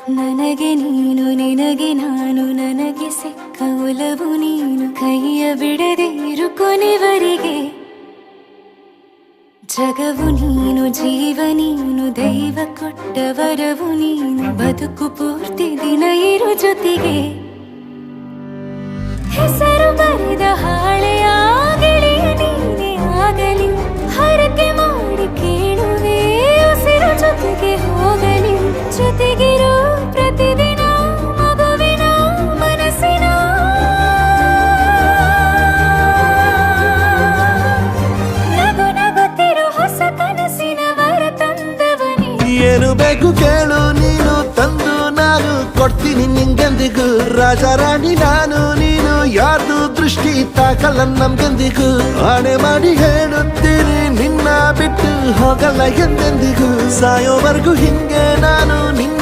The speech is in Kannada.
ನನಗೆ ನೀನು ನಿನಗೆ ನಾನು ನನಗೆ ಸಿಕ್ಕ ಒಲವು ನೀನು ಕೈಯ ಬಿಡದೆ ಇರು ಕೊನೆವರೆಗೆ ಜಗವು ನೀನು ಜೀವ ನೀನು ದೈವ ಕೊಟ್ಟ ವರವು ನೀನು ಬದುಕು ಪೂರ್ತಿ ದಿನ ಇರು ಜೊತೆಗೆ ಹೆಸರು ಬರೆದ ಹಾಳೆಯ ಗೆಳೆಯ ನೀನೇ ಆಗಲಿ ಹರಕೆ ಮಾಡಿ ಕೇಳುವೆ ಉಸಿರು ಜೊತೆಗೆ ಹೋಗಲಿ ಜೊತೆಗಿರೋ ಪ್ರತಿದಿನ ಮಗುವಿನ ಮನಸ್ಸಿನ ನಗು ನಗುತ್ತಿರೋ ಹೊಸ ಕನಸಿನ ವರ ತಂದವನೇ ಏನು ಬೇಕು ಕೇಳು ನೀನು ತಂದು ನಾನು ಕೊಡ್ತೀನಿ ನಿಂಗೆಂದಿಗೂ ರಾಜ ರಾಣಿ ನಾನು ನೀನು ಯಾರ್ದು ದೃಷ್ಟಿ ತಾಕಲ್ಲ ನಮ್ಗೆಂದಿಗೂ ಆಣೆ ಮಾಡಿ ಹೇಳುತ್ತೀನಿ ನಿನ್ನ ಬಿಟ್ಟು ಹೋಗಲ್ಲ ಎಂದೆಂದಿಗೂ ಸಾಯೋವರೆಗೂ ಹಿಂಗೆ ನಾನು ನಿನ್ನ